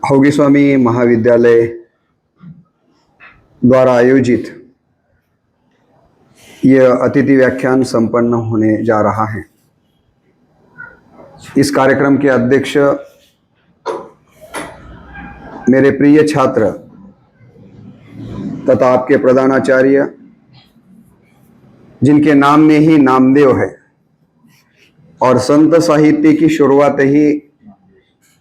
होगी स्वामी महाविद्यालय द्वारा आयोजित यह अतिथि व्याख्यान संपन्न होने जा रहा है। इस कार्यक्रम के अध्यक्ष मेरे प्रिय छात्र तथा आपके प्रधानाचार्य, जिनके नाम में ही नामदेव है और संत साहित्य की शुरुआत ही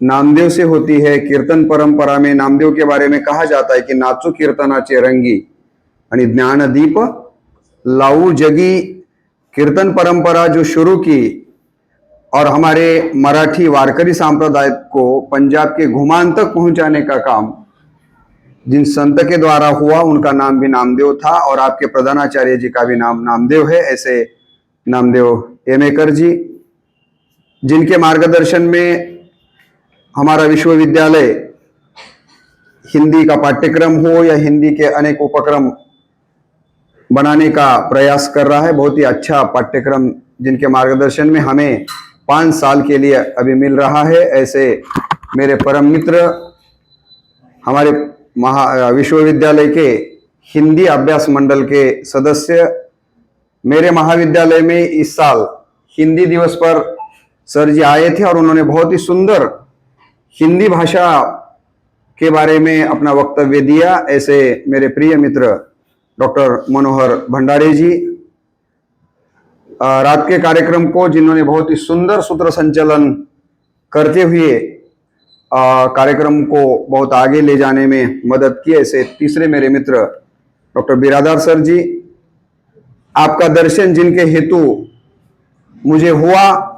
नामदेव से होती है। कीर्तन परंपरा में नामदेव के बारे में कहा जाता है कि नाचो कीर्तनाचे रंगी आणि ज्ञानदीप लाऊ जगी। कीर्तन परंपरा जो शुरू की और हमारे मराठी वारकरी सांप्रदाय को पंजाब के घुमान तक पहुंचाने का काम जिन संत के द्वारा हुआ, उनका नाम भी नामदेव था और आपके प्रधानाचार्य जी का भी नाम नामदेव है। ऐसे नामदेव एमेकर जी, जिनके मार्गदर्शन में हमारा विश्वविद्यालय हिंदी का पाठ्यक्रम हो या हिंदी के अनेक उपक्रम बनाने का प्रयास कर रहा है। बहुत ही अच्छा पाठ्यक्रम जिनके मार्गदर्शन में हमें 5 साल के लिए अभी मिल रहा है। ऐसे मेरे परम मित्र, हमारे विश्वविद्यालय के हिंदी अभ्यास मंडल के सदस्य, मेरे महाविद्यालय में इस साल हिंदी दिवस पर सर जी आए थे और उन्होंने बहुत ही सुंदर हिंदी भाषा के बारे में अपना वक्तव्य दिया। ऐसे मेरे प्रिय मित्र डॉक्टर मनोहर भंडारे जी, रात के कार्यक्रम को जिन्होंने बहुत ही सुंदर सूत्र संचालन करते हुए कार्यक्रम को बहुत आगे ले जाने में मदद की। ऐसे तीसरे मेरे मित्र डॉक्टर बिरादार सर जी, आपका दर्शन जिनके हेतु मुझे हुआ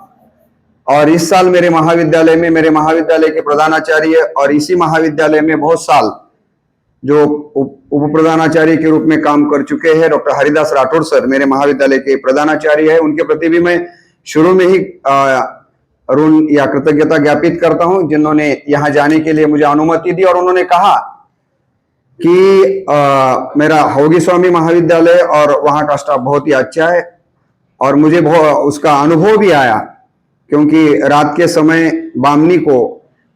और इस साल मेरे महाविद्यालय के प्रधानाचार्य और इसी महाविद्यालय में बहुत साल जो उप प्रधानाचार्य के रूप में काम कर चुके हैं डॉक्टर हरिदास राठौड़ सर, मेरे महाविद्यालय के प्रधानाचार्य है। उनके प्रति भी मैं शुरू में ही ऋण या कृतज्ञता ज्ञापित करता हूं, जिन्होंने यहां जाने के लिए मुझे अनुमति दी और उन्होंने कहा कि मेरा होगी स्वामी महाविद्यालय और वहां का स्टाफ बहुत ही अच्छा है और मुझे उसका अनुभव भी आया, क्योंकि रात के समय बामनी को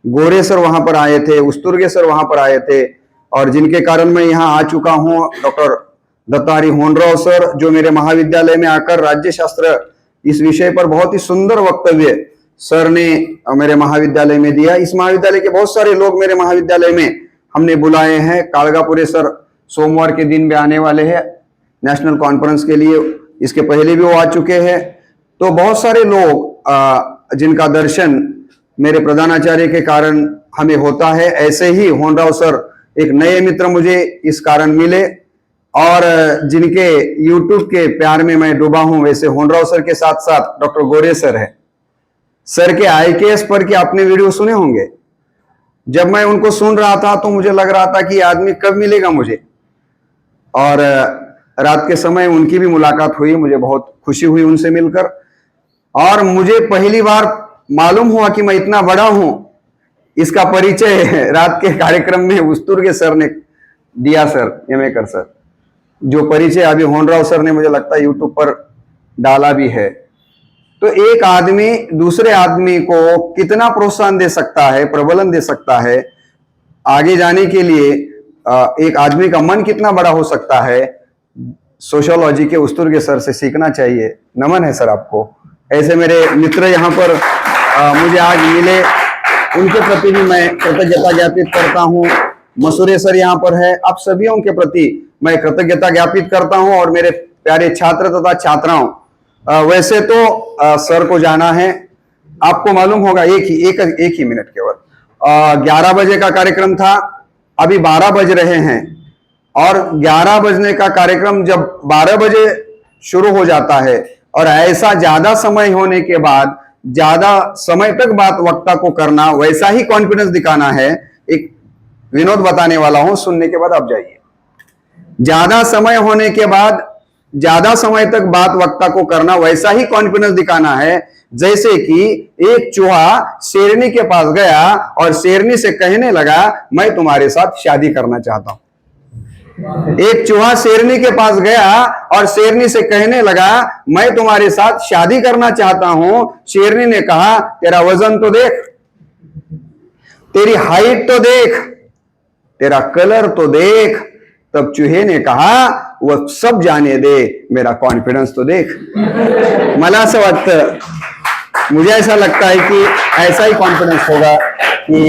गोरे सर वहां पर आए थे, उस्तुर्गे सर वहां पर आए थे और जिनके कारण मैं यहां आ चुका हूं। डॉक्टर दत्तारी होनराव सर, जो मेरे महाविद्यालय में आकर राज्यशास्त्र इस विषय पर बहुत ही सुंदर वक्तव्य सर ने मेरे महाविद्यालय में दिया। इस महाविद्यालय के बहुत सारे लोग मेरे महाविद्यालय में हमने बुलाए हैं। कालगापुरे सर सोमवार के दिन भी आने वाले हैं नेशनल कॉन्फ्रेंस के लिए, इसके पहले भी वो आ चुके हैं। तो बहुत सारे लोग जिनका दर्शन मेरे प्रधानाचार्य के कारण हमें होता है। ऐसे ही होनराव सर एक नए मित्र मुझे इस कारण मिले और जिनके यूट्यूब के प्यार में मैं डूबा हूं। वैसे होनराव सर के साथ साथ डॉक्टर गोरे सर है। सर के IKS पर के आपने वीडियो सुने होंगे। जब मैं उनको सुन रहा था तो मुझे लग रहा था कि ये आदमी कब मिलेगा मुझे, और रात के समय उनकी भी मुलाकात हुई। मुझे बहुत खुशी हुई उनसे मिलकर और मुझे पहली बार मालूम हुआ कि मैं इतना बड़ा हूं। इसका परिचय रात के कार्यक्रम में उस्तुर्गे सर ने दिया, सर एमेकर सर, जो परिचय अभी होनराव सर ने मुझे लगता है यूट्यूब पर डाला भी है। तो एक आदमी दूसरे आदमी को कितना प्रोत्साहन दे सकता है, प्रबलन दे सकता है आगे जाने के लिए, एक आदमी का मन कितना बड़ा हो सकता है, सोशियोलॉजी के उस्तुर्गे सर से सीखना चाहिए। नमन है सर आपको। ऐसे मेरे मित्र यहाँ पर मुझे आज मिले, उनके प्रति भी मैं कृतज्ञता ज्ञापित करता हूँ। मसूरे सर यहाँ पर है, आप सभी के प्रति मैं कृतज्ञता ज्ञापित करता हूँ और मेरे प्यारे छात्र तथा छात्राओं, वैसे तो सर को जाना है, आपको मालूम होगा। एक ही मिनट केवल 11 बजे का कार्यक्रम था, अभी 12 बज रहे हैं और 11 बजने का कार्यक्रम जब 12 बजे शुरू हो जाता है और ऐसा ज्यादा समय होने के बाद ज्यादा समय तक बात वक्ता को करना, वैसा ही कॉन्फिडेंस दिखाना है। एक विनोद बताने वाला हूं, सुनने के बाद आप जाइए। ज्यादा समय होने के बाद ज्यादा समय तक बात वक्ता को करना, वैसा ही कॉन्फिडेंस दिखाना है जैसे कि एक चूहा शेरनी के पास गया और शेरनी से कहने लगा, मैं तुम्हारे साथ शादी करना चाहता हूं। एक चूहा शेरनी के पास गया और शेरनी से कहने लगा, मैं तुम्हारे साथ शादी करना चाहता हूं। शेरनी ने कहा, तेरा वजन तो देख, तेरी हाइट तो देख, तेरा कलर तो देख। तब चूहे ने कहा, वह सब जाने दे, मेरा कॉन्फिडेंस तो देख। मला असं वाटतं, मुझे ऐसा लगता है कि ऐसा ही कॉन्फिडेंस होगा कि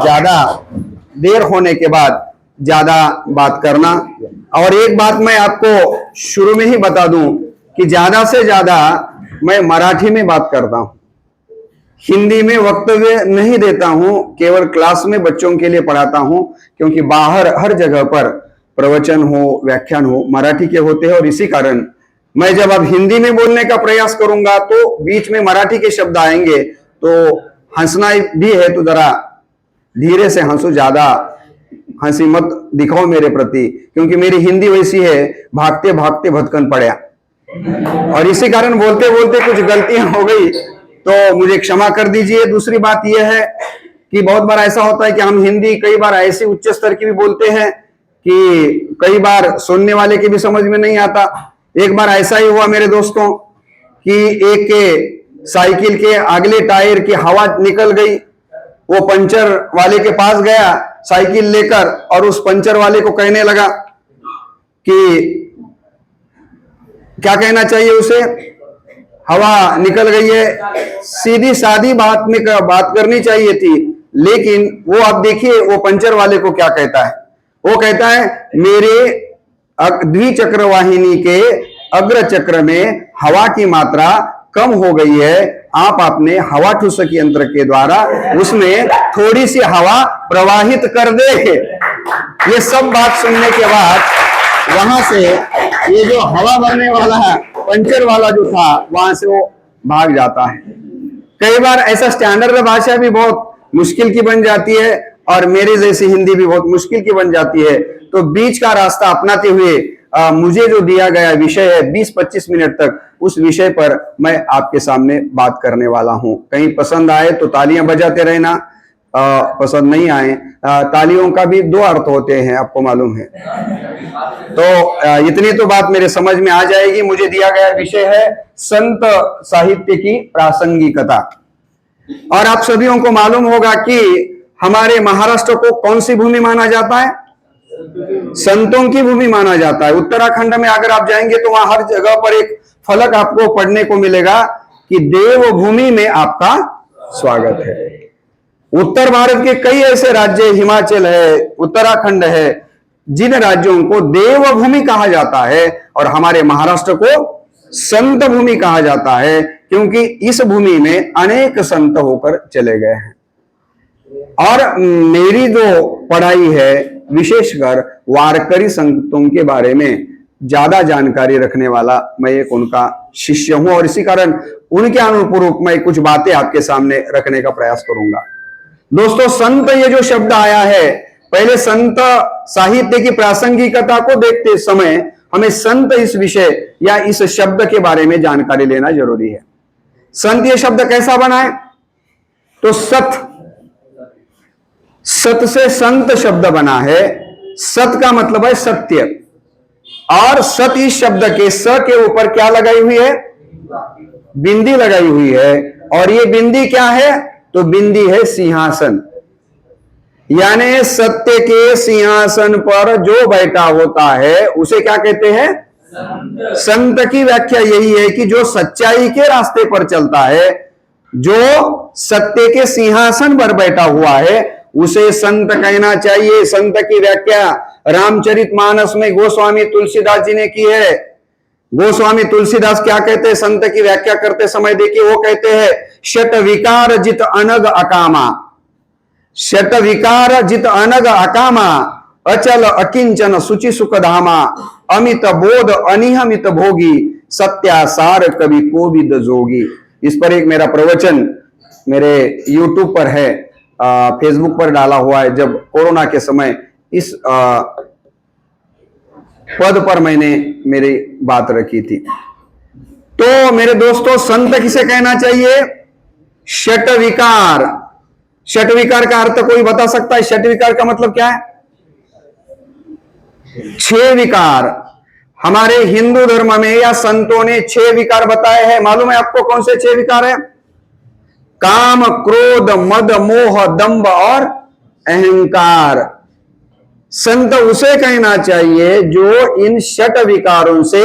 ज्यादा देर होने के बाद ज्यादा बात करना। और एक बात मैं आपको शुरू में ही बता दूं कि ज्यादा से ज्यादा मैं मराठी में बात करता हूं, हिंदी में वक्तव्य नहीं देता हूं, केवल क्लास में बच्चों के लिए पढ़ाता हूं, क्योंकि बाहर हर जगह पर प्रवचन हो, व्याख्यान हो, मराठी के होते हैं। और इसी कारण मैं जब अब हिंदी में बोलने का प्रयास करूंगा तो बीच में मराठी के शब्द आएंगे, तो हंसना भी है तो जरा धीरे से हंसो, ज्यादा हंसी मत दिखाओ मेरे प्रति, क्योंकि मेरी हिंदी वैसी है, भागते भागते भटकन पड़ा। और इसी कारण बोलते बोलते कुछ गलतियां हो गई तो मुझे क्षमा कर दीजिए। दूसरी बात यह है कि बहुत बार ऐसा होता है कि हम हिंदी कई बार ऐसी उच्च स्तर की भी बोलते हैं कि कई बार सुनने वाले की भी समझ में नहीं आता। एक बार ऐसा ही हुआ मेरे दोस्तों कि एक के साइकिल के अगले टायर की हवा निकल गई, वो पंचर वाले के पास गया साइकिल लेकर और उस पंचर वाले को कहने लगा कि क्या कहना चाहिए उसे, हवा निकल गई है, सीधी सादी बात में बात करनी चाहिए थी। लेकिन वो आप देखिए वो पंचर वाले को क्या कहता है, वो कहता है, मेरे द्विचक्र वाहिनी के अग्र चक्र में हवा की मात्रा कम हो गई है, आप अपने हवा ठूसक यंत्र के द्वारा उसमें थोड़ी सी हवा प्रवाहित कर दे। ये सब बात सुनने के बाद वहां से ये जो हवा भरने वाला है पंचर वाला जो था वहां से वो भाग जाता है। कई बार ऐसा स्टैंडर्ड भाषा भी बहुत मुश्किल की बन जाती है और मेरी जैसी हिंदी भी बहुत मुश्किल की बन जाती है। तो बीच का रास्ता अपनाते हुए मुझे जो दिया गया विषय है 20-25 मिनट तक, उस विषय पर मैं आपके सामने बात करने वाला हूं। कहीं पसंद आए तो तालियां बजाते रहना, पसंद नहीं आए, तालियों का भी दो अर्थ होते हैं, आपको मालूम है। तो इतनी तो बात मेरे समझ में आ जाएगी। मुझे दिया गया विषय है संत साहित्य की प्रासंगिकता। और आप सभी को मालूम होगा कि हमारे महाराष्ट्र को कौन सी भूमि माना जाता है? संतों की भूमि माना जाता है। उत्तराखंड में अगर आप जाएंगे तो वहां हर जगह पर एक फलक आपको पढ़ने को मिलेगा कि देवभूमि में आपका स्वागत है। उत्तर भारत के कई ऐसे राज्य, हिमाचल है, उत्तराखंड है, जिन राज्यों को देवभूमि कहा जाता है और हमारे महाराष्ट्र को संत भूमि कहा जाता है, क्योंकि इस भूमि में अनेक संत होकर चले गए हैं। और मेरी जो पढ़ाई है विशेषकर वारकरी संतों के बारे में ज्यादा जानकारी रखने वाला मैं एक उनका शिष्य हूं, और इसी कारण उनके अनुरूप मैं कुछ बातें आपके सामने रखने का प्रयास करूंगा। दोस्तों, संत ये जो शब्द आया है, पहले संत साहित्य की प्रासंगिकता को देखते समय हमें संत इस विषय या इस शब्द के बारे में जानकारी लेना जरूरी है। संत ये शब्द कैसा बना है? तो सत से संत शब्द बना है। सत का मतलब है सत्य, और सत इस शब्द के स के ऊपर क्या लगाई हुई है? बिंदी लगाई हुई है। और ये बिंदी क्या है? तो बिंदी है सिंहासन, यानी सत्य के सिंहासन पर जो बैठा होता है उसे क्या कहते हैं? संत की व्याख्या यही है कि जो सच्चाई के रास्ते पर चलता है, जो सत्य के सिंहासन पर बैठा हुआ है, उसे संत कहना चाहिए। संत की व्याख्या रामचरितमानस में गोस्वामी तुलसीदास जी ने की है। गोस्वामी तुलसीदास क्या कहते हैं संत की व्याख्या करते समय? देखिए, वो कहते हैं, शत विकार जित अनग अकामा, शत विकार जित अनग अकामा, अचल अकिंचन सुचि सुख धामा, अमित बोध अनिहमित भोगी, सत्यासार कवि कोविद जोगी। इस पर एक मेरा प्रवचन मेरे YouTube पर है, फेसबुक पर डाला हुआ है। जब कोरोना के समय इस पद पर मैंने मेरी बात रखी थी। तो मेरे दोस्तों, संत किसे कहना चाहिए? षट विकार। षट विकार का अर्थ कोई बता सकता है? षट विकार का मतलब क्या है? छह विकार हमारे हिंदू धर्म में या संतों ने छह विकार बताए हैं। मालूम है आपको कौन से छह विकार है? काम, क्रोध, मद, मोह, दंभ और अहंकार। संत उसे कहना चाहिए जो इन षट विकारों से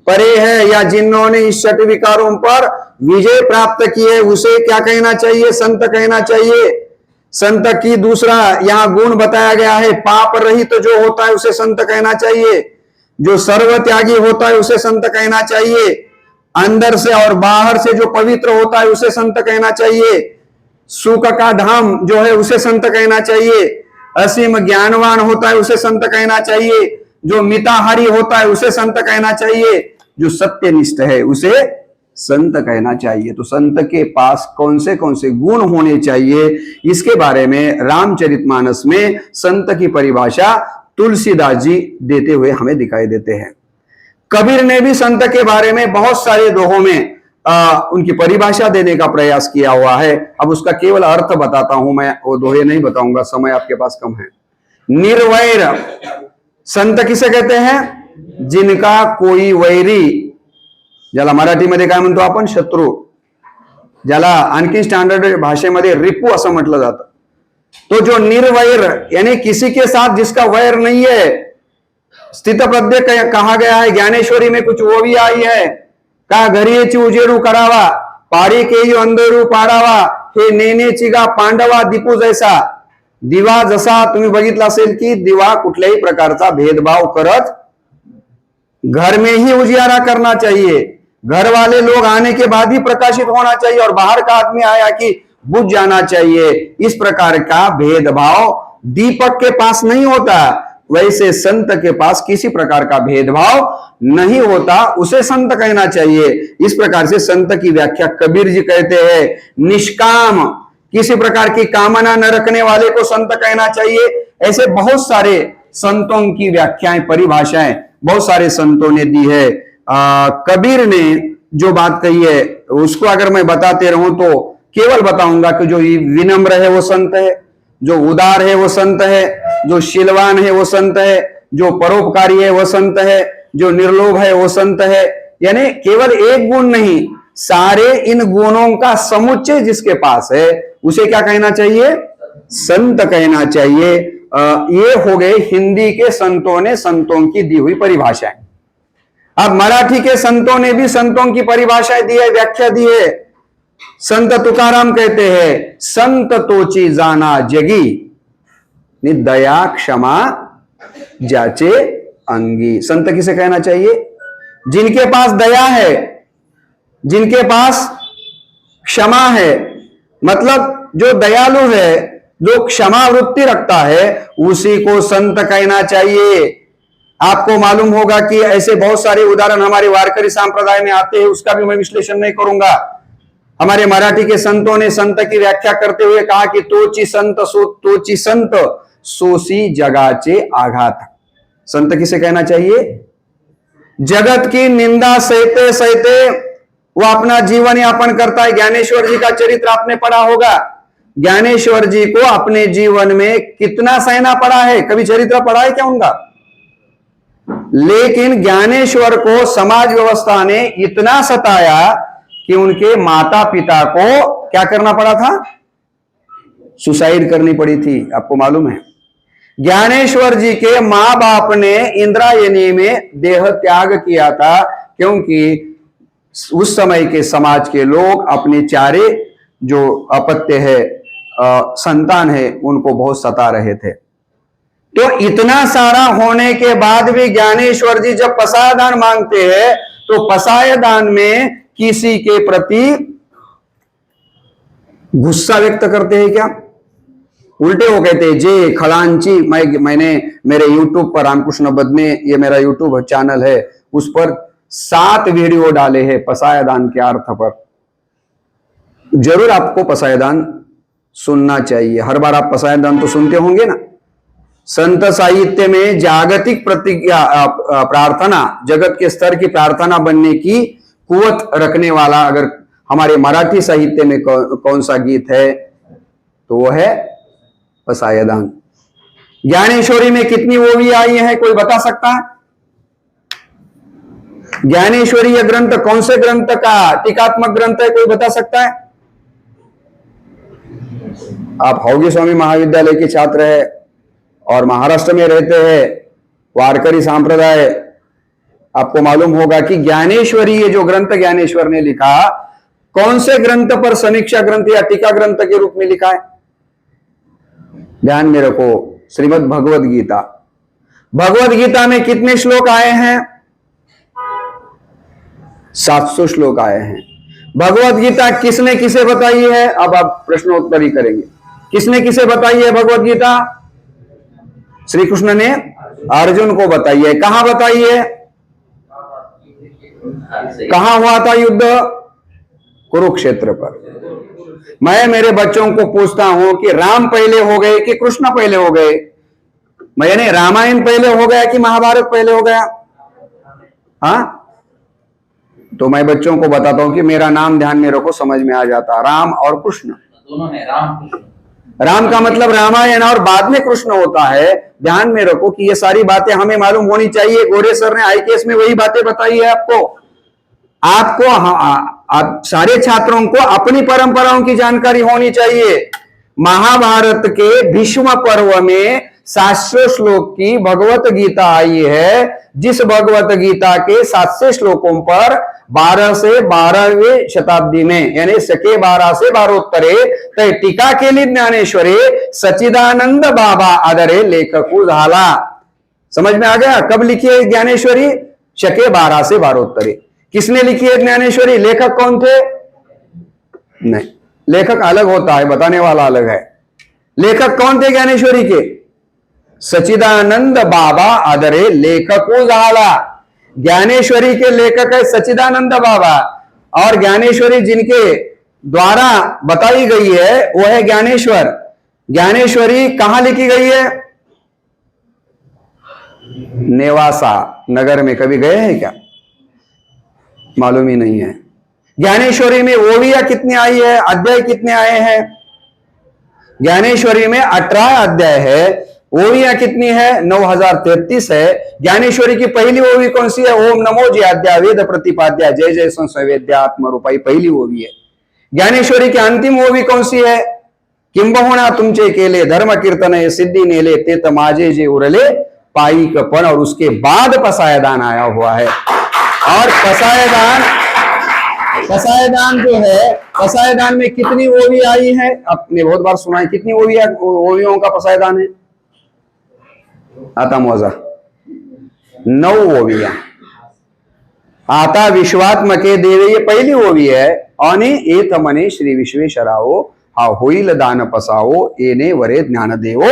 परे है, या जिन्होंने इस षट विकारों पर विजय प्राप्त की है, उसे क्या कहना चाहिए? संत कहना चाहिए। संत की दूसरा यहां गुण बताया गया है, पाप रहित तो जो होता है उसे संत कहना चाहिए, जो सर्वत्यागी होता है उसे संत कहना चाहिए, अंदर से और बाहर से जो पवित्र होता है उसे संत कहना चाहिए, सुख का धाम जो है उसे संत कहना चाहिए, असीम ज्ञानवान होता है उसे संत कहना चाहिए, जो मिताहारी होता है उसे संत कहना चाहिए, जो सत्यनिष्ठ है उसे संत कहना चाहिए। तो संत के पास कौन से गुण होने चाहिए, इसके बारे में रामचरितमानस में संत की परिभाषा तुलसीदास जी देते हुए हमें दिखाई देते हैं। कबीर ने भी संत के बारे में बहुत सारे दोहों में उनकी परिभाषा देने का प्रयास किया हुआ है। अब उसका केवल अर्थ बताता हूं मैं, वो दोहे नहीं बताऊंगा, समय आपके पास कम है। निर्वैर संत किसे कहते हैं? जिनका कोई वैरी, ज्याला मराठीमध्ये काय म्हणतो आपण? शत्रू, ज्याला आणखी स्टँडर्ड भाषेमध्ये रिपू असं म्हटलं जातं। तो जो निर्वैर यानी किसी के साथ जिसका वैर नहीं है, स्थित प्रज्ञ कहा गया है, ज्ञानेश्वरी में कुछ वो भी आई है, का घरीची उजेडू करावा, पारी के अंधेरू पाडावा, हे नेनेची गा पांडवा दीपू जैसा। दिवा जसा तुम्ही बघितला असेल की दिवा कुठल्याही प्रकारचा भेदभाव करत घर में ही उजियारा करना चाहिए, घर वाले लोग आने के बाद ही प्रकाशित होना चाहिए, और बाहर का आदमी आया कि बुझ जाना चाहिए। इस प्रकार का भेदभाव दीपक के पास नहीं होता, वैसे संत के पास किसी प्रकार का भेदभाव नहीं होता, उसे संत कहना चाहिए। इस प्रकार से संत की व्याख्या कबीर जी कहते हैं। निष्काम, किसी प्रकार की कामना न रखने वाले को संत कहना चाहिए। ऐसे बहुत सारे संतों की व्याख्याएं, परिभाषाएं बहुत सारे संतों ने दी है। कबीर ने जो बात कही है उसको अगर मैं बताते रहूं तो केवल बताऊंगा कि जो विनम्र है वो संत है, जो उदार है वो संत है, जो शीलवान है वो संत है, जो परोपकारी है वो संत है, जो निर्लोभ है वो संत है। यानी केवल एक गुण नहीं, सारे इन गुणों का समुच्चय जिसके पास है उसे क्या कहना चाहिए? संत कहना चाहिए। ये हो गए हिंदी के संतों ने संतों की दी हुई परिभाषाएं। अब मराठी के संतों ने भी संतों की परिभाषाएं दी है, व्याख्या दी है। संत तुकाराम कहते हैं, संत तोची जाना जगी, दया क्षमा जाचे अंगी। संत किसे कहना चाहिए? जिनके पास दया है, जिनके पास क्षमा है, मतलब जो दयालु है, जो क्षमा वृत्ति रखता है, उसी को संत कहना चाहिए। आपको मालूम होगा कि ऐसे बहुत सारे उदाहरण हमारे वारकरी संप्रदाय में आते हैं, उसका भी मैं विश्लेषण नहीं करूंगा। हमारे मराठी के संतों ने संत की व्याख्या करते हुए कहा कि तोची संत सोसी जगाचे आघात। संत किसे कहना चाहिए? जगत की निंदा सहते सहते वो अपना जीवन यापन करता है। ज्ञानेश्वर जी का चरित्र आपने पढ़ा होगा। ज्ञानेश्वर जी को अपने जीवन में कितना सहना पड़ा है, कभी चरित्र पढ़ा है क्या उनका? लेकिन ज्ञानेश्वर को समाज व्यवस्था ने इतना सताया कि उनके माता पिता को क्या करना पड़ा था? सुसाइड करनी पड़ी थी। आपको मालूम है, ज्ञानेश्वर जी के मां बाप ने इंद्रायणी में देह त्याग किया था, क्योंकि उस समय के समाज के लोग अपने चारे जो अपत्य है, संतान है, उनको बहुत सता रहे थे। तो इतना सारा होने के बाद भी ज्ञानेश्वर जी जब पसायदान मांगते हैं तो पसायदान में किसी के प्रति गुस्सा व्यक्त करते हैं क्या? उल्टे वो कहते हैं, जे खड़ांची, मैंने मेरे यूट्यूब पर रामकृष्ण बदने, ये मेरा यूट्यूब चैनल है, उस पर 7 वीडियो डाले हैं पसायदान के अर्थ पर। जरूर आपको पसायदान सुनना चाहिए। हर बार आप पसायदान तो सुनते होंगे ना। संत साहित्य में जागतिक प्रतिज्ञा प्रार्थना, जगत के स्तर की प्रार्थना बनने की कुवत रखने वाला अगर हमारे मराठी साहित्य में कौन सा गीत है तो वो है पसायदान। ज्ञानेश्वरी में कितनी ओवी आई है, कोई बता सकता है? ज्ञानेश्वरी यह ग्रंथ कौन से ग्रंथ का टीकात्मक ग्रंथ है, कोई बता सकता है? आप हौगी स्वामी महाविद्यालय के छात्र है और महाराष्ट्र में रहते हैं, वारकरी संप्रदाय, आपको मालूम होगा कि ज्ञानेश्वरी, ये जो ग्रंथ ज्ञानेश्वर ने लिखा, कौन से ग्रंथ पर समीक्षा ग्रंथ या टीका ग्रंथ के रूप में लिखा है? ध्यान में रखो, श्रीमद् भगवद गीता। भगवद गीता में कितने श्लोक आए हैं? 700 श्लोक आए हैं। भगवद गीता किसने किसे बताई है? अब आप प्रश्नोत्तरी करेंगे। किसने किसे बताई है भगवद गीता? श्री कृष्ण ने अर्जुन को बताई है। कहां बताई है? कहां हुआ था युद्ध? कुरुक्षेत्र पर। मैं मेरे बच्चों को पूछता हूं कि राम पहले हो गए कि कृष्ण पहले हो गए? मैंने रामायण पहले हो गया कि महाभारत पहले हो गया? हाँ, तो मैं बच्चों को बताता हूं कि मेरा नाम ध्यान में रखो, समझ में आ जाता। राम और कृष्ण दोनों है। राम का मतलब रामायण और बाद में कृष्ण होता है। ध्यान में रखो कि ये सारी बातें हमें मालूम होनी चाहिए। गोरे सर ने आईकेएस में वही बातें बताई है आपको आप सारे छात्रों को अपनी परंपराओं की जानकारी होनी चाहिए। महाभारत के भीष्म पर्व में 700 श्लोक की भगवत गीता आई है, जिस भगवत गीता के 700 श्लोकों पर 12 से 12वीं शताब्दी में, यानी सके 12 से 12उत्तरे तय टीका केली ज्ञानेश्वरी सच्चिदानंद बाबा आदरे लेखकू झाला। समझ में आ गया? कब लिखी है ज्ञानेश्वरी? शके 12 से 12उत्तरे। किसने लिखी है ज्ञानेश्वरी? लेखक कौन थे? नहीं, लेखक अलग होता है, बताने वाला अलग है। लेखक कौन थे ज्ञानेश्वरी के? सच्चिदानंद बाबा आदरे लेखकू झाला। ज्ञानेश्वरी के लेखक है सच्चिदानंद बाबा, और ज्ञानेश्वरी जिनके द्वारा बताई गई है वो है ज्ञानेश्वर। ज्ञानेश्वरी कहां लिखी गई है? नेवासा नगर में। कभी गए हैं क्या? मालूम ही नहीं है। ज्ञानेश्वरी में ओविया कितनी आई है, अध्याय कितने आए हैं? ज्ञानेश्वरी में 18 अध्याय है। ओविया कितनी है? 9033 है। ज्ञानेश्वरी की पहली ओवी कौन सी है? ओम नमो जयाद्या वेद प्रतिपाद्या जय जय संवेद्या आत्मरूपाई, पहली ओवी है। ज्ञानेश्वरी की अंतिम ओवी कौन सी है? किंबहुना तुमचे केले धर्म कीर्तन सिद्धि नेले तेत माजे जे उरले पाईकपन, और उसके बाद पसायदान आया हुआ है। और पसायदान जो है, पसायदान में कितनी ओवी आई है? आपने बहुत बार सुना है। कितनी ओवियों का पसायदान है? आता मौजा 9 ओविया। आता विश्वात्मके देवे, ये पहली ओवी है। आणि एत मने श्री विश्वेश्वराओ हा होईल दान पसाओ एने वरे ज्ञान देवो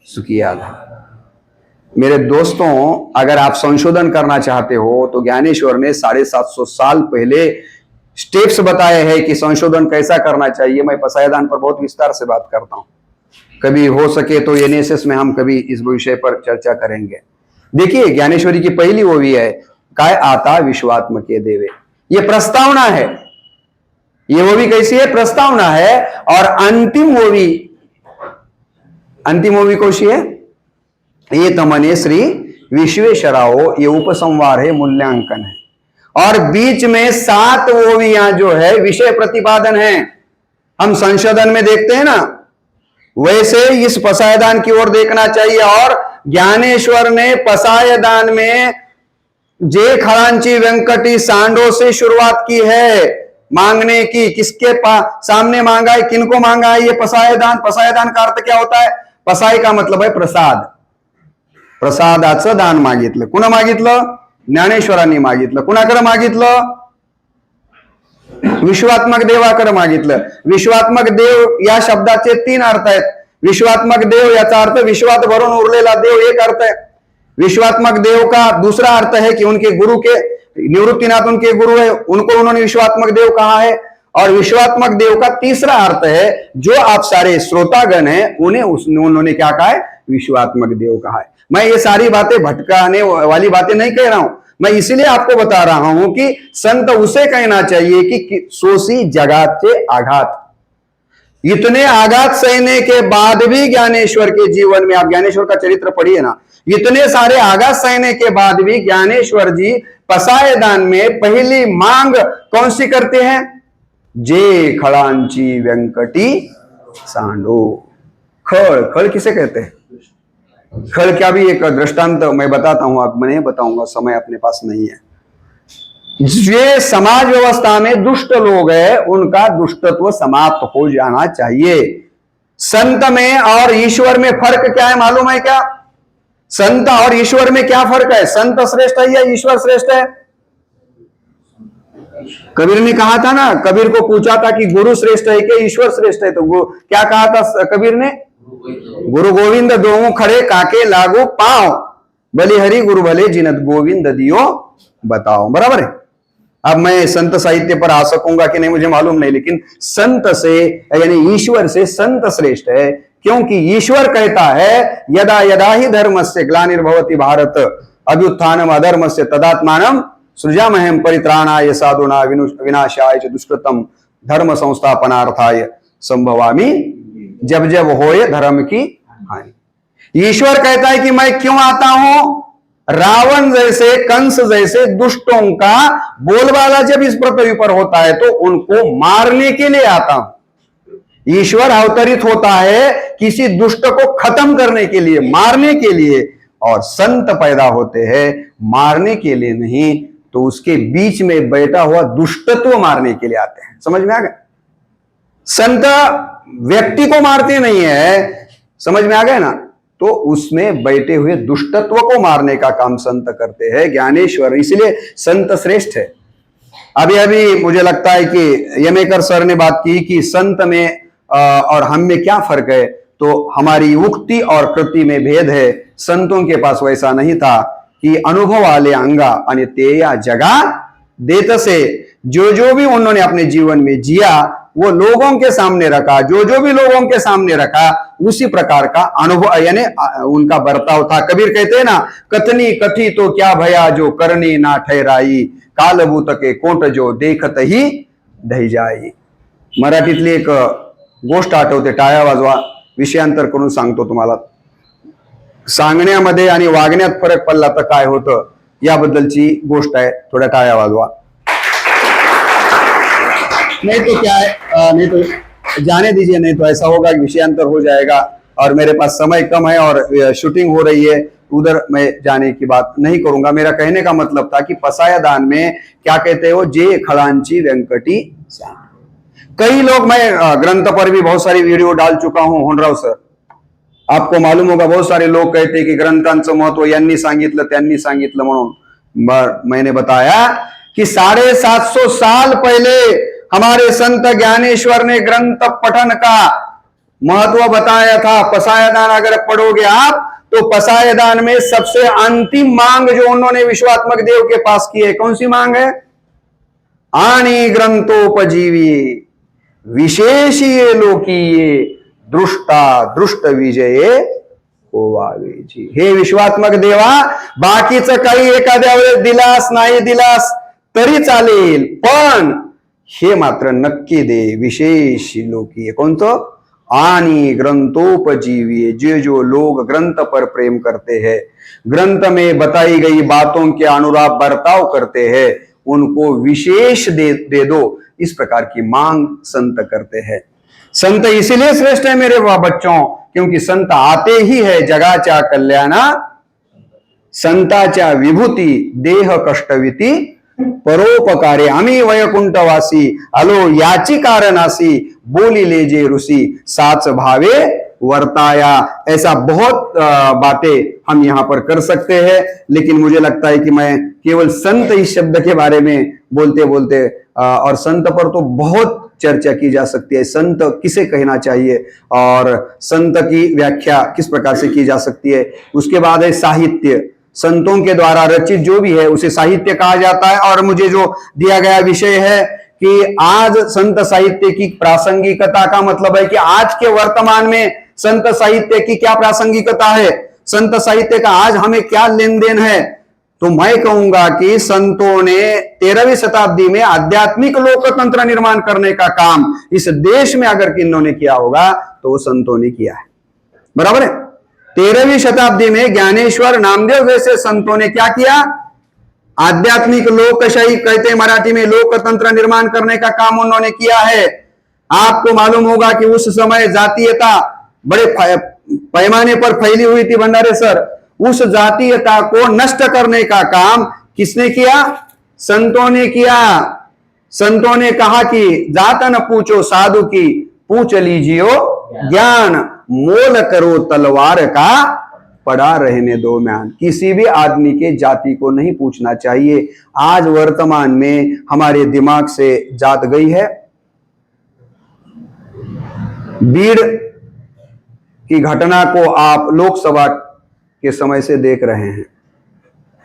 सुखिया। मेरे दोस्तों, अगर आप संशोधन करना चाहते हो तो ज्ञानेश्वर ने 750 साल पहले स्टेप्स बताए हैं कि संशोधन कैसा करना चाहिए। मैं पसायदान पर बहुत विस्तार से बात करता हूं। कभी हो सके तो एनएसएस में हम कभी इस विषय पर चर्चा करेंगे। देखिए, ज्ञानेश्वरी की पहली ओवी है काय आता विश्वात्मके देवे, ये प्रस्तावना है। ये ओवी कैसी है? प्रस्तावना है। और अंतिम ओवी कौन सी है? ये तमने श्री विश्वेश्वराओ, ये उपसंहार है, मूल्यांकन है। और बीच में 7 ओवियां जो है विषय प्रतिपादन है। हम संशोधन में देखते हैं ना, वैसे इस पसायदान की ओर देखना चाहिए। और ज्ञानेश्वर ने पसायदान में जे खड़ांची वेंकटी सांडो से शुरुआत की है मांगने की। किसके सामने मांगा है? किनको मांगा है ये पसायदान? पसायदान का अर्थ क्या होता है? पसाय का मतलब है प्रसाद। प्रसादाचं दान मागितलं। कुणा मागितलं? ज्ञानेश्वरांनी मागितलं। कुणाकडे मागितलं? विश्वात्मक देवाकडे मागितलं। विश्वात्मक देव या शब्दाचे 3 अर्थ आहेत। विश्वात्मक देव याचा अर्थ विश्वात भरून उरलेला देव, एक अर्थ है। विश्वात्मक देव का दूसरा अर्थ है कि उनके गुरु के निवृत्तिनाथ उनके गुरु है, उनको उन्होंने विश्वात्मक देव कहा है। और विश्वात्मक देव का तीसरा अर्थ है, जो आप सारे श्रोतागण हैं उन्हें उन्होंने क्या कहा है? विश्वात्मक देव कहा है। मैं ये सारी बातें भटकाने वाली बातें नहीं कह रहा हूं, मैं इसलिए आपको बता रहा हूं कि संत उसे कहना चाहिए कि सोसी जगाचे आघात। इतने आघात सहने के बाद भी ज्ञानेश्वर के जीवन में, आप ज्ञानेश्वर का चरित्र पढ़िए ना, इतने सारे आघात सहने के बाद भी ज्ञानेश्वर जी पसायदान में पहली मांग कौन सी करते हैं? जे खड़ांची व्यंकटी सांडो। खड़, खड़ किसे कहते हैं? खड़ क्या भी एक दृष्टांत मैं बताता हूं, आप मैं बताऊंगा, समय अपने पास नहीं है। ये समाज व्यवस्था में दुष्ट लोग हैं, उनका दुष्टत्व समाप्त हो जाना चाहिए। संत में और ईश्वर में फर्क क्या है मालूम है क्या? संत और ईश्वर में क्या फर्क है? संत श्रेष्ठ है या ईश्वर श्रेष्ठ है? कबीर ने कहा था ना, कबीर को पूछा था कि गुरु श्रेष्ठ है कि ईश्वर श्रेष्ठ है, तो क्या कहा था कबीर ने? गुरु गोविंद दोऊ खड़े काके लागू पाओ, भले हरि गुरु भले जिनत गोविंद दियो बताओ। बराबर है। अब मैं संत साहित्य पर आ सकूंगा कि नहीं मुझे मालूम नहीं, लेकिन संत से यानी ईश्वर से संत श्रेष्ठ है, क्योंकि ईश्वर कहता है यदा यदा ही धर्मस्य ग्लानिर्भवति भारत अभ्युत्थानम अधर्मस्य तदात्मानं सृजामहं परित्राणाय साधूना विनाशाय च दुष्कृतम धर्म संस्थापनार्थाय संभवामि जब जब होए धर्म की हानि। ईश्वर कहता है कि मैं क्यों आता हूं? रावण जैसे, कंस जैसे दुष्टों का बोलबाला जब इस पृथ्वी पर होता है तो उनको मारने के लिए आता हूं। ईश्वर अवतरित होता है किसी दुष्ट को खत्म करने के लिए, मारने के लिए, और संत पैदा होते हैं मारने के लिए नहीं, तो उसके बीच में बैठा हुआ दुष्टत्व मारने के लिए आते हैं। समझ में आ गया? संत व्यक्ति को मारते नहीं है, समझ में आ गया ना? तो उसमें बैठे हुए दुष्टत्व को मारने का काम संत करते हैं, ज्ञानेश्वर, इसलिए संत श्रेष्ठ है। अभी अभी मुझे लगता है कि यमेकर सर ने बात की कि संत में और हम में क्या फर्क है, तो हमारी उक्ति और कृति में भेद है। संतों के पास वैसा नहीं था कि अनुभव वाले अंगा आणि तेया जगा देत से, जो जो भी उन्होंने अपने जीवन में जिया वो लोगों के सामने रखा, जो जो भी लोगों के सामने रखा उसी प्रकार का अनुभव यानी उनका बर्ताव था। कबीर कहते हैं ना, कथनी कथी तो क्या भया जो करनी ना ठहराई, कालभूत के कोट जो देखत ही ढई जाई। मराठीतली एक गोष्ट आठवते, टाळ्या वाजवा, विषयांतर करून सांगतो तुम्हाला। सांगण्यामध्ये आणि वागण्यात फरक पडला तर काय होतं याबद्दलची गोष्ट आहे, थोड्या टाळ्या वाजवा। नहीं तो क्या है, नहीं तो जाने दीजिए, नहीं तो ऐसा होगा कि विषयांतर हो जाएगा और मेरे पास समय कम है और शूटिंग हो रही है, उधर मैं जाने की बात नहीं करूंगा। मेरा कहने का मतलब था कि पसायदान में क्या कहते हो, जे खड़ांची व्यंकटी। कई लोग, मैं ग्रंथ पर भी बहुत सारी वीडियो डाल चुका हूं, होनराव सर, आपको मालूम होगा, बहुत सारे लोग कहते हैं कि ग्रंथांचं महत्व यांनी सांगितलं त्यांनी सांगितलं म्हणून। मैंने बताया कि 750 साल पहले हमारे संत ज्ञानेश्वर ने ग्रंथ पठन का महत्व बताया था। पसायदान अगर पढ़ोगे आप तो पसायदान में सबसे अंतिम मांग जो उन्होंने विश्वात्मक देव के पास की है, कौन सी मांग है? आनी ग्रंथोपजीवी विशेषीय लोकीये दृष्टा दृष्ट विजये होवावे जी। हे विश्वात्मक देवा, बाकीचं काही एखाद्या वेळेस दिलास नाही दिलास तरी चालेल, पण हे मात्र नक्की दे, विशेष लोकीय। कोणतं? आनी ग्रंथोपजीवी, जो जो लोग ग्रंथ पर प्रेम करते हैं, ग्रंथ में बताई गई बातों के अनुरूप बर्ताव करते हैं, उनको विशेष दे दो, इस प्रकार की मांग संत करते हैं। संत इसीलिए श्रेष्ठ है मेरे बच्चों, क्योंकि संत आते ही है जगाच्या कल्याणा, संताच्या विभूती देह कष्टविती परोपकारे, आम्ही वैकुंठवासी आलो याची कारणासी, बोलिले जे ऋषि साच भावे वर्ताया। ऐसा बहुत बातें हम यहाँ पर कर सकते हैं, लेकिन मुझे लगता है कि मैं केवल संत इस शब्द के बारे में बोलते बोलते, और संत पर तो बहुत चर्चा की जा सकती है, संत किसे कहना चाहिए और संत की व्याख्या किस प्रकार से की जा सकती है। उसके बाद है साहित्य, संतों के द्वारा रचित जो भी है उसे साहित्य कहा जाता है। और मुझे जो दिया गया विषय है कि आज संत साहित्य की प्रासंगिकता का मतलब है कि आज के वर्तमान में संत साहित्य की क्या प्रासंगिकता है, संत साहित्य का आज हमें क्या लेन देन है। तो मैं कहूंगा कि संतों ने 13वीं शताब्दी में आध्यात्मिक लोकतंत्र निर्माण करने का काम इस देश में अगर किन्होंने किया होगा तो वो संतों ने किया है। बराबर है। 13वीं शताब्दी में ज्ञानेश्वर, नामदेव जैसे संतों ने क्या किया? आध्यात्मिक लोकशाही कहते हैं मराठी में, लोकतंत्र निर्माण करने का काम उन्होंने किया है। आपको मालूम होगा कि उस समय जातीयता बड़े पैमाने पर फैली हुई थी भंडारे सर। उस जातीयता को नष्ट करने का काम किसने किया? संतों ने किया। संतों ने कहा कि जात न पूछो साधु की, पूछ लीजियो ज्ञान, मोल करो तलवार का, पड़ा रहने दो म्यान। किसी भी आदमी के जाति को नहीं पूछना चाहिए। आज वर्तमान में हमारे दिमाग से जात गई है। बीड़ की घटना को आप लोकसभा के समय से देख रहे हैं।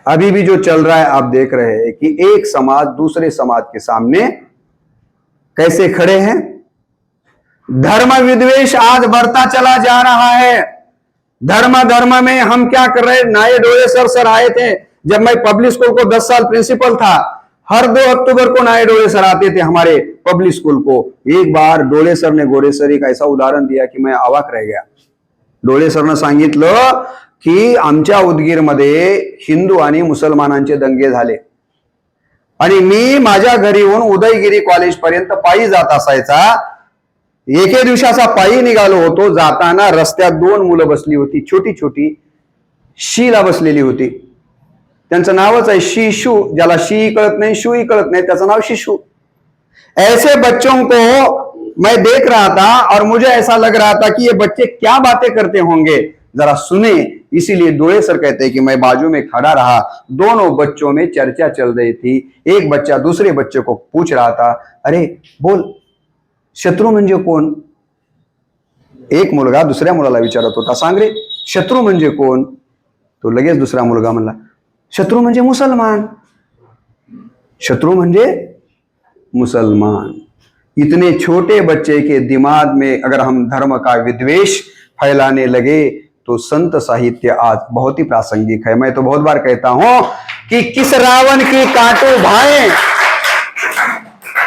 अभी भी जो चल रहा है आप देख रहे हैं कि एक समाज दूसरे समाज के सामने कैसे खड़े हैं। धर्म विद्वेष आज बढ़ता चला जा रहा है। धर्म में हम क्या कर रहे हैं? नाये डोले सर आए थे जब मैं पब्लिक स्कूल को 10 साल प्रिंसिपल था। हर 2 अक्टूबर को नाये डोले सर आते थे हमारे पब्लिक स्कूल को। एक बार डोले सर ने गोरे सर एक ऐसा उदाहरण दिया कि मैं अवाक रह गया। डोले सरनं सांगितलं की आमच्या उदगीरमध्ये हिंदू आणि मुसलमानांचे दंगे झाले आणि मी माझ्या घरी येऊन उदयगिरी कॉलेज पर्यंत पायी जात असायचा। एके दिवसाचा पायी निघालो होतो। जाताना रस्त्यात 2 मुलं बसली होती, छोटी छोटी, शीला बसलेली होती। त्यांचं नावच आहे शिशु, ज्याला शी कळत नाही शूही कळत नाही त्याचं नाव शिशु। ऐसे बच्चों को मैं देख रहा था और मुझे ऐसा लग रहा था कि ये बच्चे क्या बातें करते होंगे, जरा सुने। इसीलिए डोले सर कहते हैं कि मैं बाजू में खड़ा रहा। दोनों बच्चों में चर्चा चल रही थी। एक बच्चा दूसरे बच्चे को पूछ रहा था, अरे बोल शत्रू म्हणजे कोण? एक मुलगा दुसऱ्या मुलाला विचारत होता, सांग रे शत्रू म्हणजे कोण? तो लगेच दुसरा मुलगा म्हणला, शत्रू म्हणजे मुसलमान। शत्रु म्हणजे मुसलमान। इतने छोटे बच्चे के दिमाग में अगर हम धर्म का विद्वेष फैलाने लगे तो संत साहित्य आज बहुत ही प्रासंगिक है। मैं तो बहुत बार कहता हूं कि किस रावण की कांटो भाए,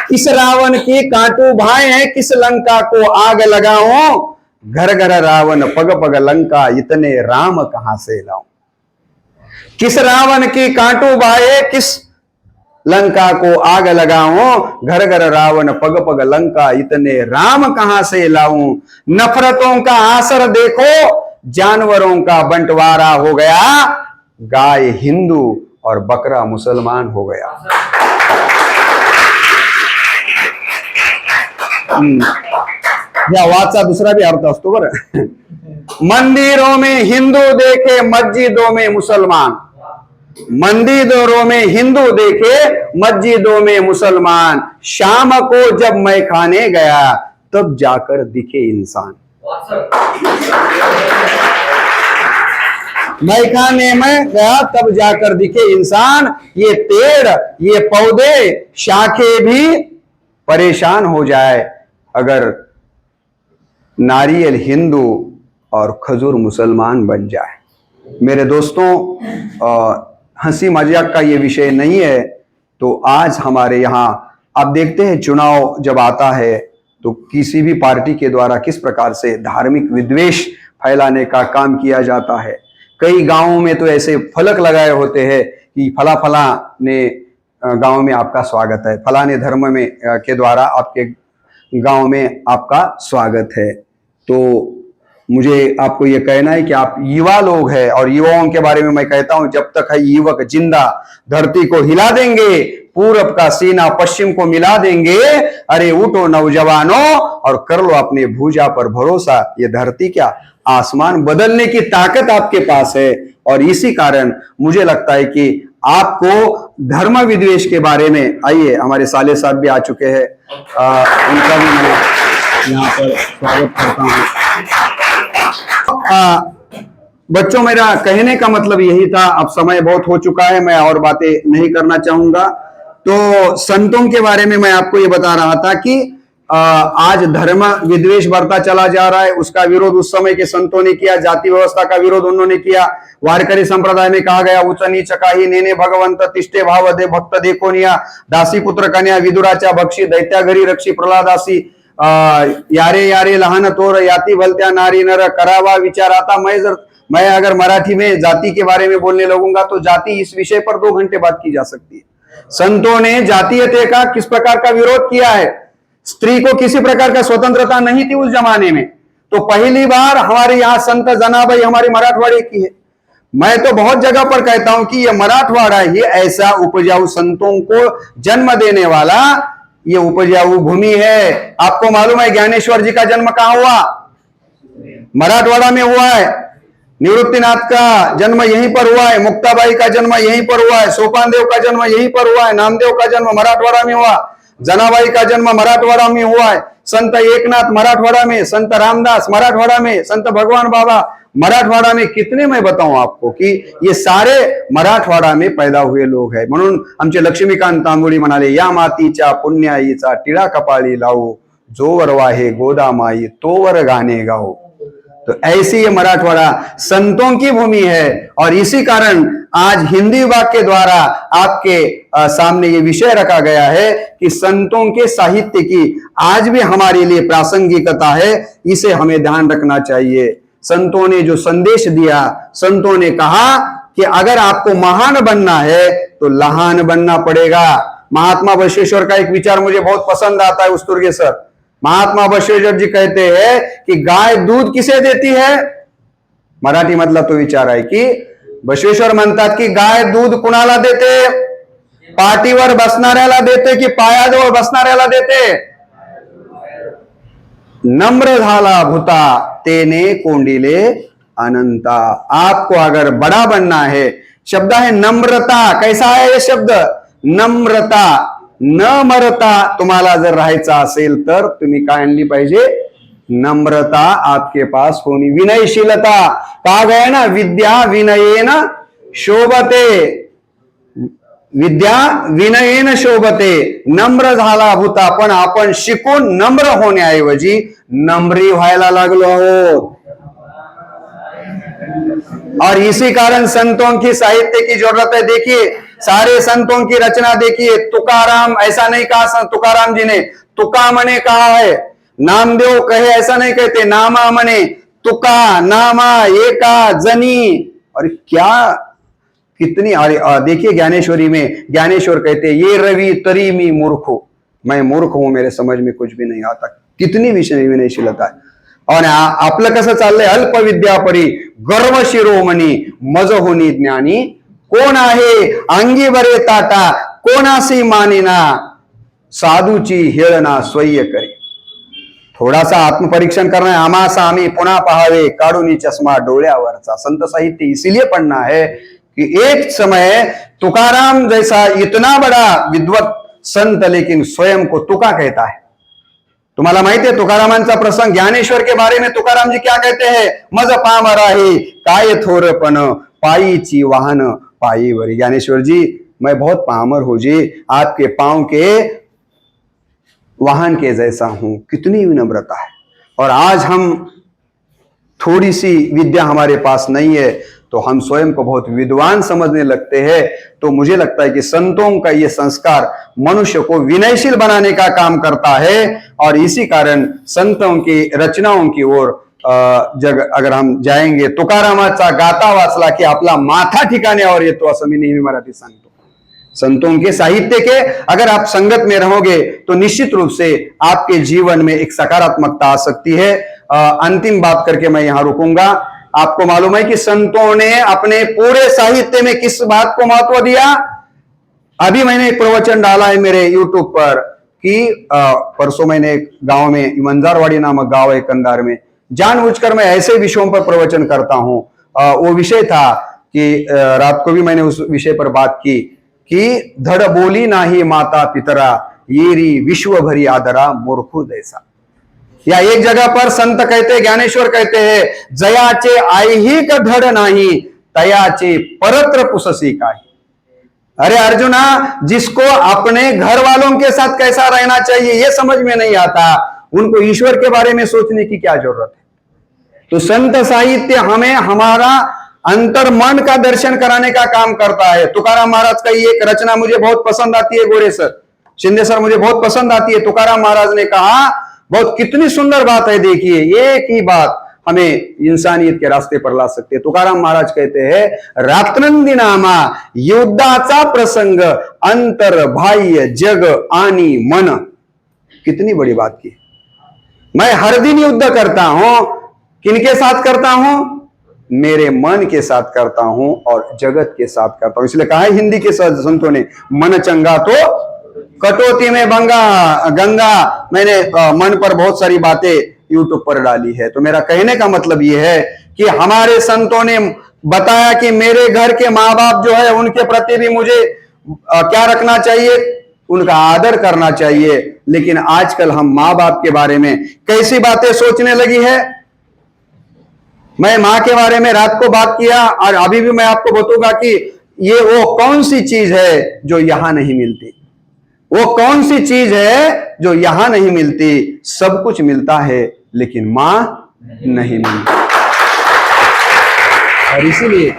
किस रावण की कांटो भाए हैं, किस लंका को आग लगाऊं, घर घर रावण पग पग लंका, इतने राम कहां से लाऊं। किस रावण की कांटो भाए, किस लंका को आग लगाऊं, घर घर रावण पग पग लंका, इतने राम कहां से लाऊं। नफरतों का आसर देखो, जानवरों का बंटवारा हो गया, गाय हिंदू और बकरा मुसलमान हो गया। या वाचा दूसरा भी अर्थ असतो बरं। मंदिरों में हिंदू देखे, मस्जिदों में मुसलमान। मंदिरों में हिंदू देखे, मस्जिदों में मुसलमान। शाम को जब मैं खाने गया तब जाकर दिखे इंसान। मैं खाने में गया तब जाकर दिखे इंसान। ये पेड़, ये पौधे, शाखे भी परेशान हो जाए अगर नारियल हिंदू और खजूर मुसलमान बन जाए। मेरे दोस्तों, हंसी मजाक का ये विषय नहीं है। तो आज हमारे यहाँ आप देखते हैं चुनाव जब आता है तो किसी भी पार्टी के द्वारा किस प्रकार से धार्मिक विद्वेष फैलाने का काम किया जाता है। कई गांवों में तो ऐसे फलक लगाए होते हैं कि फला फला ने गांव में आपका स्वागत है, फलाने धर्म में के द्वारा आपके गांव में आपका स्वागत है। तो मुझे आपको ये कहना है कि आप युवा लोग हैं और युवाओं के बारे में मैं कहता हूं, जब तक है युवक जिंदा धरती को हिला देंगे, पूरब का सीना पश्चिम को मिला देंगे। अरे उठो नौजवानों और कर लो अपने भुजा पर भरोसा। ये धरती क्या आसमान बदलने की ताकत आपके पास है। और इसी कारण मुझे लगता है कि आपको धर्म विद्वेष के बारे में, आइए हमारे साले साहब भी आ चुके हैं, उनका भी मैं यहाँ पर स्वागत करता हूँ। बच्चों, मेरा कहने का मतलब यही था। अब समय बहुत हो चुका है, मैं और बातें नहीं करना चाहूंगा। तो संतों के बारे में मैं आपको ये बता रहा था कि आज धर्म विद्वेष बढ़ता चला जा रहा है। उसका विरोध उस समय के संतों ने किया, जाति व्यवस्था का विरोध उन्होंने किया। वारकरी संप्रदाय में कहा गया उच्च नीच काही नेने भगवंत तिष्ठे भाव दे भक्त देखो निया दासी पुत्र कन्या विदुराच्या भक्षी दैत्या घरी रक्षी प्रल्हादासी यारे यारे लहान तोर याती भलत्या नारी नर करावा विचार। आता मैं अगर मराठी में जाति के बारे में बोलने लगूंगा तो जाति इस विषय पर 2 घंटे बात की जा सकती है। संतों ने जातीयता का किस प्रकार का विरोध किया है, स्त्री को किसी प्रकार का स्वतंत्रता नहीं थी उस जमाने में। तो पहली बार हमारे यहाँ संत जनाबाई हमारे मराठवाड़े की है। मैं तो बहुत जगह पर कहता हूं कि यह मराठवाड़ा ही ऐसा उपजाऊ संतों को जन्म देने वाला ये उपजाऊ भूमि है। आपको मालूम है ज्ञानेश्वर जी का जन्म कहां हुआ? मराठवाड़ा में हुआ है। निवृत्तिनाथ का जन्म यहीं पर हुआ है, मुक्ताबाई का जन्म यहीं पर हुआ है, सोपान देव का जन्म यहीं पर हुआ है, नामदेव का जन्म मराठवाड़ा में हुआ, जनाबाई का जन्म मराठवाड़ा में हुआ है, संत एकनाथ मराठवाड़ा में, संत रामदास मराठवाड़ा में, संत भगवान बाबा मराठवाड़ा में। कितने मैं बताऊं आपको कि ये सारे मराठवाड़ा में पैदा हुए लोग हैं। म्हणून आमचे लक्ष्मीकांत तांबोळी म्हणाले या मातीच्या पुण्याईचा टिळा कपाळी लावू जोवर वाहे गोदामाई तोवर गाणे गाओ। तो ऐसी ये मराठवाड़ा संतों की भूमि है और इसी कारण आज हिंदी विभाग के द्वारा आपके सामने ये विषय रखा गया है कि संतों के साहित्य की आज भी हमारे लिए प्रासंगिकता है, इसे हमें ध्यान रखना चाहिए। संतों ने जो संदेश दिया, संतों ने कहा कि अगर आपको महान बनना है तो लहान बनना पड़ेगा। महात्मा बसवेश्वर का एक विचार मुझे बहुत पसंद आता है उस्तुर्गे सर। महात्मा बसवेश्वर जी कहते हैं कि गाय दूध किसे देती है? मराठी मधला तो विचार आहे की बसवेश्वर म्हणतात की गाय दूध कुणाला देते? पाठीवर बसणाऱ्याला देते की पायाजवळ बसणाऱ्याला देते? नम्र झाला भूता तेने कोंडिले अनंता। आपको अगर बड़ा बनना है, शब्द है नम्रता। कैसा है ये शब्द? नम्रता, न मरता तुम्हाला जर राहायचा असेल तर तुम्ही काय आणली पाहिजे? नम्रता आपके पास होनी, विनयशीलता। कहा गया ना विद्या विनयेन शोभते, विद्या विनयेन शोभते। नम्र झाला भूता, पण आपण शिकून नम्र होण्याऐवजी नम्री व्हायला लागलो आहोत। और इसी कारण संतों की साहित्य की जरूरत है। देखिए सारे संतों की रचना देखिए। तुकाराम ऐसा नहीं कहा तुकाराम जी ने, तुका मने कहा है। नामदेव कहे ऐसा नहीं कहते, नामा मने, तुका नामा एका जनी। और क्या कितनी, अरे देखिए ज्ञानेश्वरी में ज्ञानेश्वर कहते ये रवि तरी मी मूर्ख हूं, मैं मूर्ख हूं, मेरे समझ में कुछ भी नहीं आता। कितनी विनयशीलता है। और आपलं कसं चाललंय? अल्प विद्या परी गर्व शिरोमणी मज होनी ज्ञानी कोण आहे अंगी बरे ताटा कोणासी मानिना साधूची हेळना स्वय्य करी। थोड़ा सा आत्मपरीक्षण करना है। आमासा आम्ही पुन्हा पहावे काढूनी चष्मा डोळ्यावरचा। संत साहित्य इसीलिए पढ़ना है कि एक समय तुकाराम जैसा इतना बड़ा विद्वत संत लेकिन स्वयं को तुका कहता है। तुम्हाला माहिती है तुकारामांचा प्रसंग, ज्ञानेश्वर के बारे में तुकाराम जी क्या कहते हैं? मज पामरा है काय थोरपन पायीची वाहन पायीवरी। ज्ञानेश्वर जी मैं बहुत पामर हूं जी, आपके पांव के वाहन के जैसा हूं। कितनी विनम्रता है। और आज हम थोड़ी सी विद्या हमारे पास नहीं है तो हम स्वयं को बहुत विद्वान समझने लगते हैं। तो मुझे लगता है कि संतों का ये संस्कार मनुष्य को विनयशील बनाने का काम करता है। और इसी कारण संतों की रचनाओं की ओर अगर हम जाएंगे, तुकारामाचा गाता वाचला की आपला माथा ठिकाण्यावर येतो, असं मी नेहमी मराठी सांगतो। संतों के साहित्य के अगर आप संगत में रहोगे तो निश्चित रूप से आपके जीवन में एक सकारात्मकता आ सकती है। अंतिम बात करके मैं यहां रुकूंगा। आपको मालूम है कि संतों ने अपने पूरे साहित्य में किस बात को महत्व दिया? अभी मैंने एक प्रवचन डाला है मेरे YouTube पर कि परसों मैंने एक गांव में, मंजारवाड़ी नामक गांव है कंधार में, जानबूझकर मैं ऐसे विषयों पर प्रवचन करता हूं। वो विषय था कि रात को भी मैंने उस विषय पर बात की कि धड़ बोली नाही माता पितरा येरी विश्व भरी आदरा मूर्खू जैसा। या एक जगह पर संत कहते, ज्ञानेश्वर कहते हैं जयाचे ऐहिक धड नाही तयाचे परत्र पुससी काही। अरे अर्जुना, जिसको अपने घर वालों के साथ कैसा रहना चाहिए ये समझ में नहीं आता, उनको ईश्वर के बारे में सोचने की क्या जरूरत है। तो संत साहित्य हमें हमारा अंतर मन का दर्शन कराने का काम करता है। तुकाराम महाराज का ये एक रचना मुझे बहुत पसंद आती है, गोरे सर, शिंदे सर, मुझे बहुत पसंद आती है। तुकाराम महाराज ने कहा, बहुत कितनी सुंदर बात है, देखिए, एक ही बात हमें इंसानियत के रास्ते पर ला सकते हैं। तुकाराम महाराज कहते हैं, रात्रंदिनामा युद्धाचा प्रसंग अंतर बाह्य जग आणि मन। कितनी बड़ी बात की। मैं हर दिन युद्ध करता हूं, किनके साथ करता हूं? मेरे मन के साथ करता हूं और जगत के साथ करता हूं। इसलिए कहा है हिंदी के संतों ने, मन चंगा तो कटौती में गंगा। मैंने मन पर बहुत सारी बातें यूट्यूब पर डाली है। तो मेरा कहने का मतलब यह है कि हमारे संतों ने बताया कि मेरे घर के माँ बाप जो है उनके प्रति भी मुझे क्या रखना चाहिए, उनका आदर करना चाहिए। लेकिन आजकल हम माँ बाप के बारे में कैसी बातें सोचने लगी है। मैं माँ के बारे में रात को बात किया और अभी भी मैं आपको बताऊंगा कि ये वो कौन सी चीज है जो यहां नहीं मिलती। वो कौन सी चीज है जो यहां नहीं मिलती। सब कुछ मिलता है लेकिन मां नहीं मिलती। और इसीलिए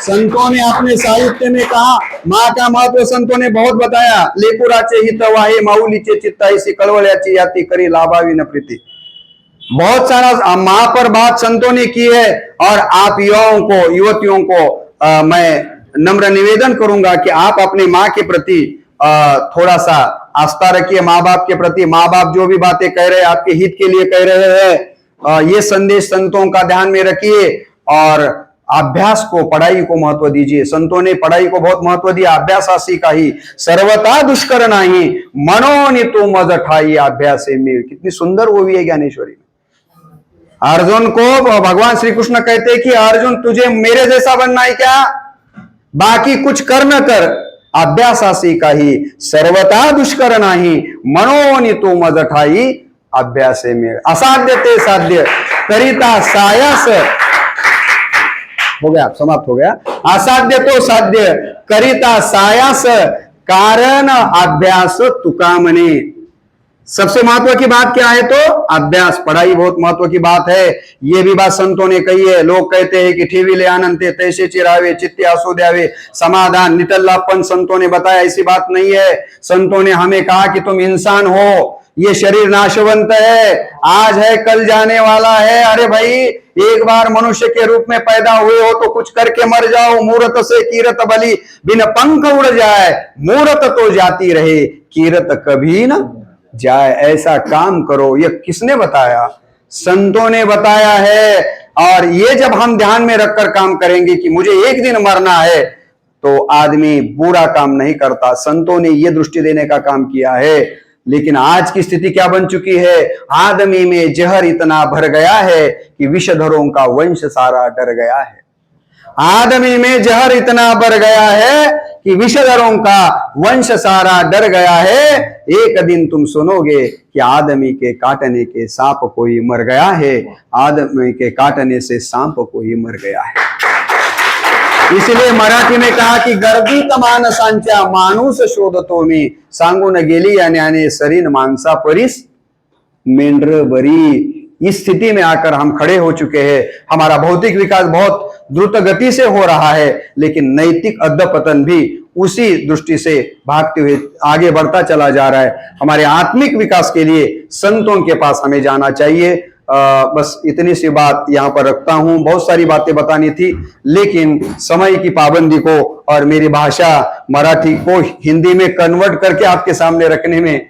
संतों ने अपने साहित्य में कहा, मां का महत्व संतों ने बहुत बताया। लेकुराचे हितवाहे माऊलीचे चित्ताईसी कळवळ्याची याती करी लाभावी न प्रीति। बहुत सारा मां पर बात संतों ने की है। और आप युवाओं को, युवतियों को मैं नम्र निवेदन करूंगा कि आप अपने मां के प्रति थोड़ा सा आस्था रखिए। माँ बाप के प्रति, माँ बाप जो भी बातें कह रहे हैं आपके हित के लिए कह रहे हैं, ये संदेश संतों का ध्यान में रखिए। और अभ्यास को, पढ़ाई को महत्व दीजिए। संतों ने पढ़ाई को बहुत महत्व दिया। अभ्यासासी काही सर्वथा दुष्कर नाही, मनोनि तू मज ठाई अभ्यासे में। कितनी सुंदर वो भी है ज्ञानेश्वरी। अर्जुन को भगवान श्री कृष्ण कहते हैं कि अर्जुन, तुझे मेरे जैसा बनना है क्या? बाकी कुछ कर न कर, अभ्यासासी काही सर्वथा दुष्कर नाही, मनोनि तू मज ठाई अभ्यासे में। असाध्य ते साध्य करिता सायास, हो गया, समाप्त हो गया। असाध्य तो साध्य करिता सायास, कारण अभ्यास तुका मने। सबसे महत्व की बात क्या है? तो अभ्यास, पढ़ाई बहुत महत्व की बात है। ये भी बात संतों ने कही है। लोग कहते हैं कि ठेविले आनंते तैसे चिरावे, चित्ते आसो द्यावे, समाधान नितल्लापन। संतों ने बताया ऐसी बात नहीं है। संतों ने हमें कहा कि तुम इंसान हो, ये शरीर नाशवंत है, आज है कल जाने वाला है। अरे भाई, एक बार मनुष्य के रूप में पैदा हुए हो तो कुछ करके मर जाओ। मूरत से कीरत बलि, बिन पंख उड़ जाए, मूरत तो जाती रहे, कीरत कभी न जाए। ऐसा काम करो। ये किसने बताया? संतों ने बताया है। और ये जब हम ध्यान में रखकर काम करेंगे कि मुझे एक दिन मरना है, तो आदमी बुरा काम नहीं करता। संतों ने ये दृष्टि देने का काम किया है। लेकिन आज की स्थिति क्या बन चुकी है? आदमी में जहर इतना भर गया है कि विषधरों का वंश सारा डर गया है। आदमी में जहर इतना भर गया है कि विषधरों का वंश सारा डर गया है। एक दिन तुम सुनोगे कि आदमी के काटने के सांप कोई मर गया है, आदमी के काटने से सांप कोई मर गया है। इसलिए मराठी में कहा कि गर्दीत माणसांच्या माणूस शोधतो मी, सांगून गेली या ज्ञाने सरीन माणसा परीस मेंढर बरी। इस स्थिति में आकर हम खड़े हो चुके हैं। हमारा भौतिक विकास बहुत द्रुत गति से हो रहा है, लेकिन नैतिक अधपतन भी उसी दृष्टि से भागते हुए आगे बढ़ता चला जा रहा है। हमारे आत्मिक विकास के लिए संतों के पास हमें जाना चाहिए। बस इतनी सी बात यहाँ पर रखता हूँ। बहुत सारी बातें बतानी थी, लेकिन समय की पाबंदी को और मेरी भाषा मराठी को हिंदी में कन्वर्ट करके आपके सामने रखने में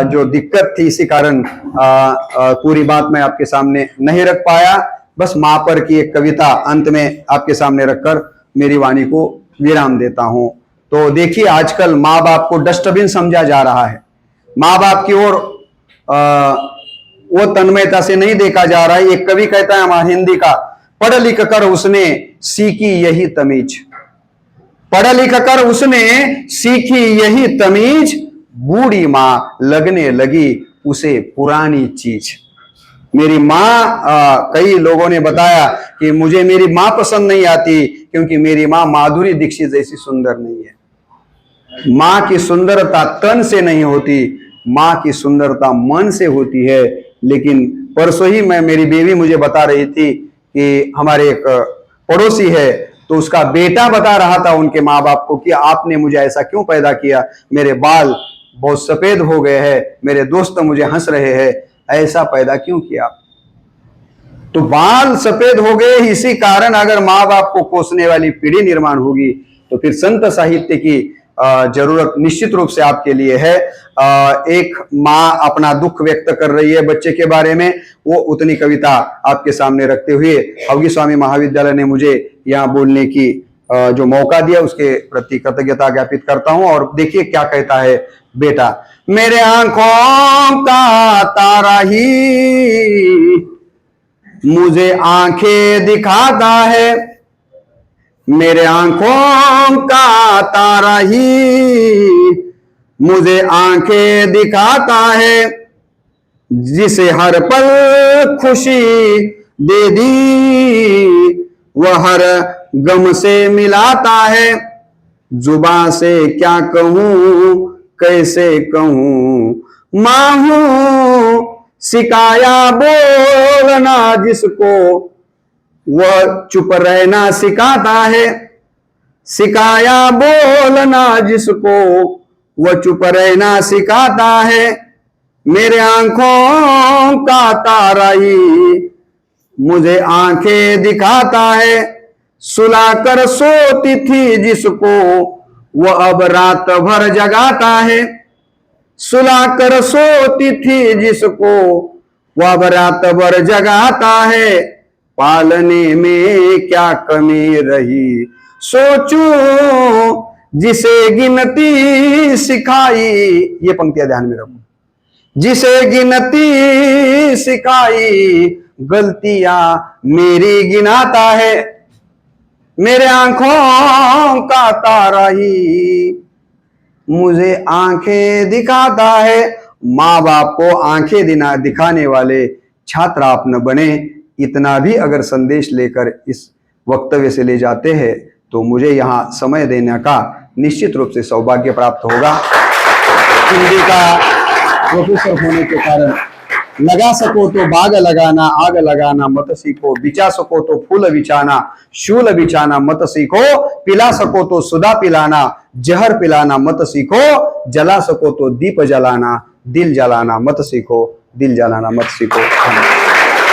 जो दिक्कत थी, इसी कारण पूरी बात मैं आपके सामने नहीं रख पाया। बस माँ पर की एक कविता अंत में आपके सामने रखकर मेरी वाणी को विराम देता हूँ। तो देखिए, आजकल माँ बाप को डस्टबिन समझा जा रहा है। माँ बाप की ओर वो तन्मयता से नहीं देखा जा रहा है। एक कवि कहता है हमारा हिंदी का, पढ़ लिख कर उसने सीखी यही तमीज, पढ़ लिख कर उसने सीखी यही तमीज, बूढ़ी माँ लगने लगी उसे पुरानी चीज। मेरी माँ, कई लोगों ने बताया कि मुझे मेरी माँ पसंद नहीं आती क्योंकि मेरी माँ माधुरी दीक्षित जैसी सुंदर नहीं है। माँ की सुंदरता तन से नहीं होती, माँ की सुंदरता मन से होती है। लेकिन परसों ही मेरी बीवी मुझे बता रही थी कि हमारे एक पड़ोसी है, तो उसका बेटा बता रहा था उनके माँ बाप को कि आपने मुझे ऐसा क्यों पैदा किया, मेरे बाल बहुत सफेद हो गए हैं, मेरे दोस्त मुझे हंस रहे हैं, ऐसा पैदा क्यों किया। तो बाल सफेद हो गए इसी कारण अगर माँ बाप को कोसने वाली पीढ़ी निर्माण होगी, तो फिर संत साहित्य की जरूरत निश्चित रूप से आपके लिए है। एक माँ अपना दुख व्यक्त कर रही है बच्चे के बारे में, वो उतनी कविता आपके सामने रखते हुए हवगी स्वामी महाविद्यालय ने मुझे यहाँ बोलने की जो मौका दिया, उसके प्रति कृतज्ञता ज्ञापित करता हूं। और देखिए क्या कहता है बेटा, मेरे आंखों का तारा ही मुझे आंखें दिखाता है, मेरे आंखों का तारा ही मुझे आंखें दिखाता है, जिसे हर पल खुशी दे दी वह हर गम से मिलाता है। जुबां से क्या कहूं कैसे कहूं, मां हूं सिखाया बोलना जिसको वह चुप रहना सिखाता है, सिखाया बोलना जिसको वह चुप रहना सिखाता है। मेरे आंखों का तारा ही मुझे आंखें दिखाता है, सुलाकर सोती थी जिसको वह अब रात भर जगाता है, सुलाकर सोती थी जिसको वह अब रात भर जगाता है। पालने में क्या कमी रही सोचूं जिसे गिनती सिखाई, ये पंक्तियां ध्यान में रखो, जिसे गिनती सिखाई गलतियां मेरी गिनाता है। मेरे आंखों का तारा ही मुझे आंखें दिखाता है। माँ बाप को आंखें दिखाने वाले छात्र आप न बने, इतना भी अगर संदेश लेकर इस वक्तव्य से ले जाते हैं तो मुझे यहाँ समय देने का निश्चित रूप से सौभाग्य प्राप्त होगा। हिंदी का प्रोफेसर होने के कारण लगा सको तो बाग लगाना, आग लगाना मत सीखो, बिछा सको तो फूल बिछाना, शूल बिछाना मत सीखो, पिला सको तो सुधा पिलाना, जहर पिलाना मत सीखो, जला सको तो दीप जलाना, दिल जलाना मत सीखो, दिल जलाना मत सीखो।